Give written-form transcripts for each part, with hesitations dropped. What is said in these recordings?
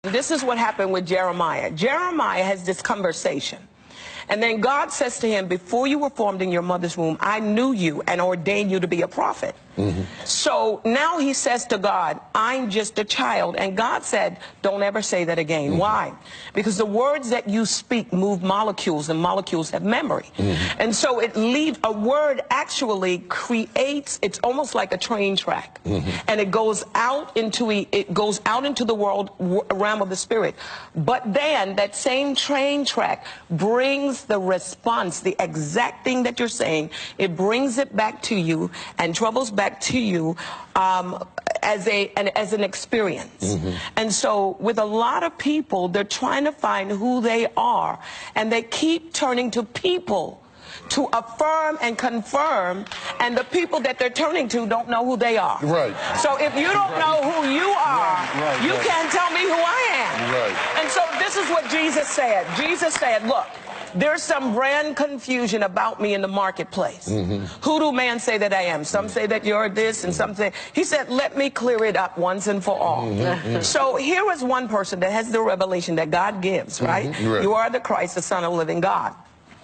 This is what happened with Jeremiah. Jeremiah has this conversation. And then God says to him, before you were formed in your mother's womb, I knew you and ordained you to be a prophet. So now he says to God, I'm just a child. And God said, don't ever say that again. Why? Because the words that you speak move molecules, and molecules have memory. And so it leaves, a word actually creates, it's almost like a train track. And it goes out into the world realm of the spirit. But then that same train track brings the response, the exact thing that you're saying, it brings it back to you and travels back to you as an experience. And so with a lot of people, they're trying to find who they are, and they keep turning to people to affirm and confirm, and the people that they're turning to don't know who they are. Right. So if you don't know who you are, you can't tell me who I am. Right. And so this is what Jesus said. Jesus said, look, there's some brand confusion about me in the marketplace. Who do man say that I am? Some say that you're this, and some say... He said, let me clear it up once and for all. So here is one person that has the revelation that God gives, right? Right. You are the Christ, the Son of the living God.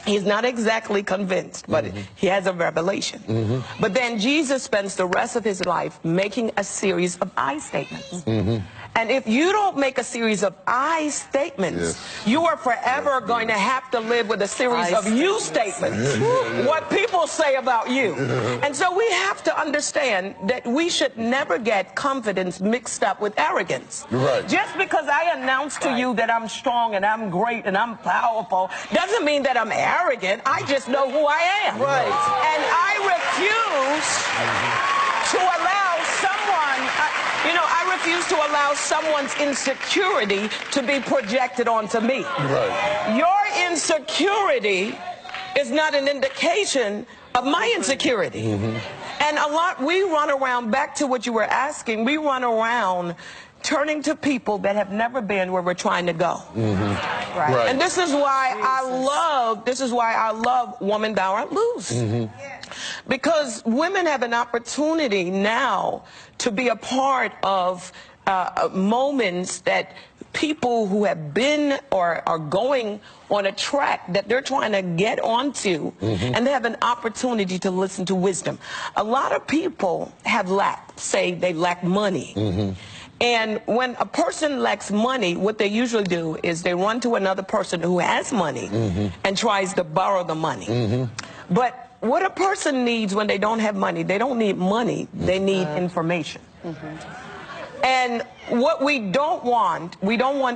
He's not exactly convinced, but he has a revelation. But then Jesus spends the rest of his life making a series of I statements. And if you don't make a series of I statements, you are forever going to have to live with a series of you statements. What people say about you. And so we have to understand that we should never get confidence mixed up with arrogance. Just because I announce to you that I'm strong and I'm great and I'm powerful doesn't mean that I'm arrogant. I just know who I am. And I refuse to allow someone... I refuse to allow someone's insecurity to be projected onto me. Your insecurity is not an indication of my insecurity. And we run around, back to what you were asking, we run around turning to people that have never been where we're trying to go. And this is why I love Woman Thou Art Loose. Because women have an opportunity now to be a part of moments that people who have been or are going on a track that they're trying to get onto, and they have an opportunity to listen to wisdom. A lot of people have say they lack money. And when a person lacks money, what they usually do is they run to another person who has money and tries to borrow the money. But what a person needs when they don't have money, they don't need money, they need information. And what we don't want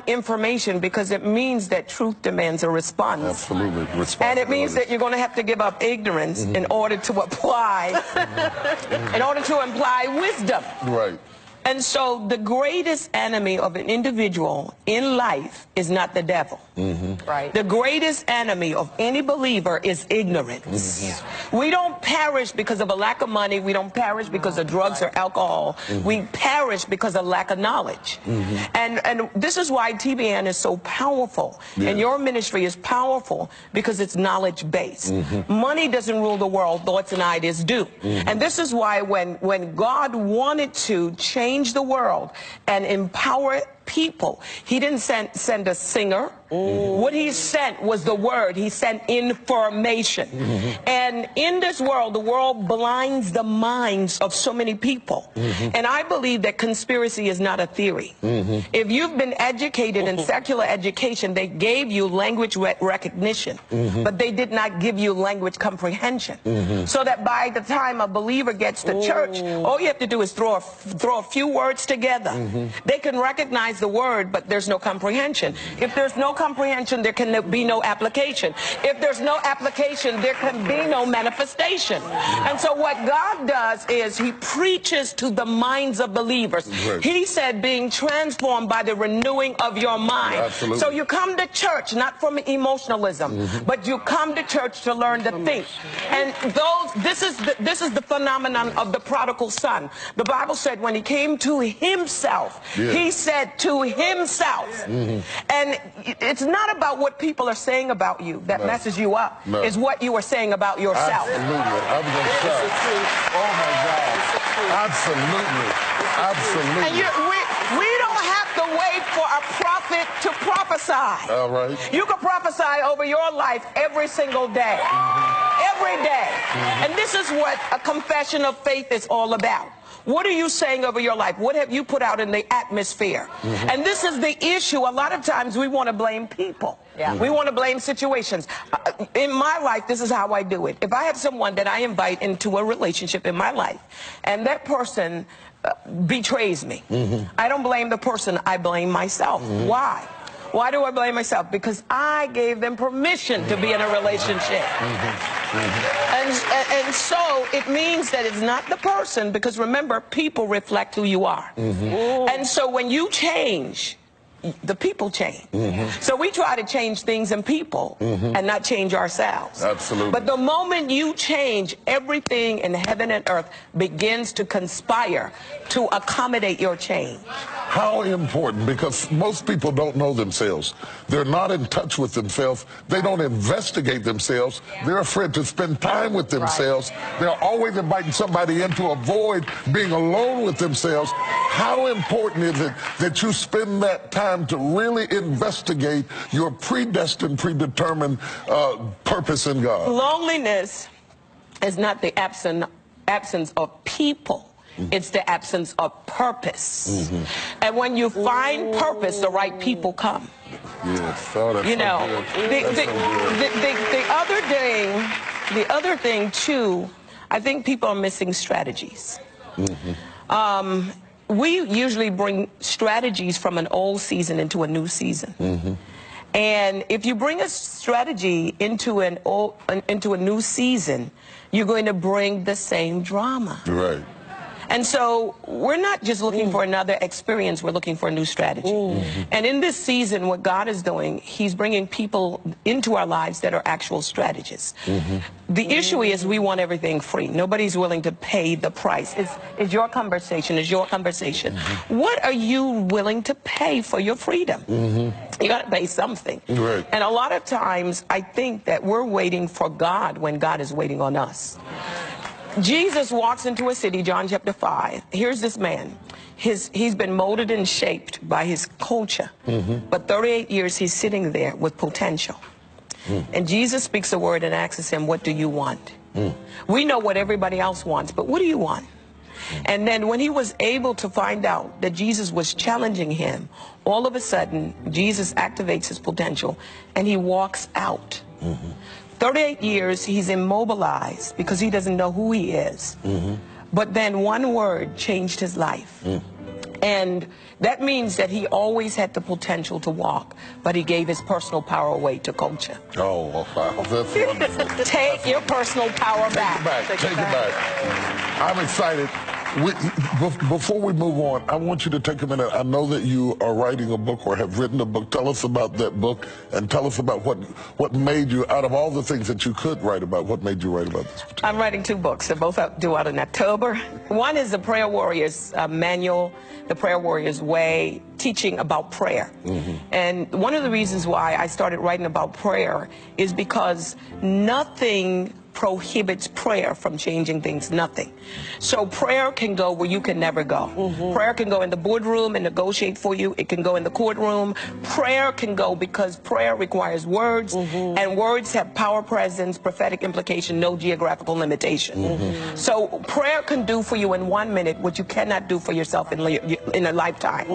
information, because it means that truth demands a response. Absolutely. And it means that you're going to have to give up ignorance in order to apply, wisdom. And so the greatest enemy of an individual in life is not the devil. The greatest enemy of any believer is ignorance. We don't perish because of a lack of money. We don't perish because of drugs or alcohol. We perish because of lack of knowledge. And this is why TBN is so powerful. And your ministry is powerful because it's knowledge-based. Money doesn't rule the world, thoughts and ideas do. And this is why when God wanted to change the world and empower people, he didn't send a singer. What he sent was the word. He sent information. And in this world, the world blinds the minds of so many people. And I believe that conspiracy is not a theory. If you've been educated in secular education, they gave you language recognition, but they did not give you language comprehension. So that by the time a believer gets to church, all you have to do is throw a few words together. They can recognize the word, but there's no comprehension. If there's no comprehension, there can be no application. If there's no application, there can be no manifestation. And so what God does is he preaches to the minds of believers. He said, being transformed by the renewing of your mind. So you come to church not from emotionalism, but you come to church to learn to think. And this is the phenomenon of the prodigal son. The Bible said when he came to himself, he said to himself. And it's not about what people are saying about you that messes you up. It's what you are saying about yourself. Absolutely. I was going to say. Oh my God. Absolutely. Absolutely. And we don't have to wait for a prophet prophesy. All right. You can prophesy over your life every single day. Every day. And this is what a confession of faith is all about. What are you saying over your life? What have you put out in the atmosphere? And this is the issue. A lot of times we want to blame people. We want to blame situations. In my life, this is how I do it. If I have someone that I invite into a relationship in my life, and that person betrays me, I don't blame the person, I blame myself. Why? Why do I blame myself? Because I gave them permission to be in a relationship. And so it means that it's not the person, because remember, people reflect who you are. And so when you change, the people change. So we try to change things in people and not change ourselves. Absolutely. But the moment you change, everything in heaven and earth begins to conspire to accommodate your change. How important, because most people don't know themselves. They're not in touch with themselves. They don't investigate themselves. They're afraid to spend time with themselves. They're always inviting somebody in to avoid being alone with themselves. How important is it that you spend that time to really investigate your predestined, predetermined purpose in God? Loneliness is not the absence of people. It's the absence of purpose. And when you find purpose, the right people come. Yes, oh, that's you know, so good. the other thing too, I think people are missing strategies. We usually bring strategies from an old season into a new season. And if you bring a strategy into a new season, you're going to bring the same drama. Right. And so we're not just looking for another experience, we're looking for a new strategy. And in this season, what God is doing, he's bringing people into our lives that are actual strategists. The issue is we want everything free. Nobody's willing to pay the price. It's your conversation, it's your conversation. What are you willing to pay for your freedom? You got to pay something. Right. And a lot of times, I think that we're waiting for God when God is waiting on us. Jesus walks into a city, John chapter 5. Here's this man. He's been molded and shaped by his culture. But 38 years he's sitting there with potential. And Jesus speaks a word and asks him, what do you want? We know what everybody else wants, but what do you want? And then when he was able to find out that Jesus was challenging him, all of a sudden, Jesus activates his potential and he walks out. 38 years, he's immobilized because he doesn't know who he is. But then one word changed his life. And that means that he always had the potential to walk, but he gave his personal power away to culture. Oh, wow. That's wonderful. Take your personal power back. Take it back. I'm excited. Before we move on, I want you to take a minute. I know that you are writing a book or have written a book. Tell us about that book and tell us about what made you, out of all the things that you could write about, what made you write about this? I'm writing 2 books. They're both due out in October. One is the Prayer Warriors Manual, the Prayer Warriors Way, teaching about prayer. And one of the reasons why I started writing about prayer is because nothing prohibits prayer from changing things, nothing. So prayer can go where you can never go. Prayer can go in the boardroom and negotiate for you. It can go in the courtroom. Prayer can go because prayer requires words, and words have power, presence, prophetic implication, no geographical limitation. So prayer can do for you in 1 minute what you cannot do for yourself in a lifetime.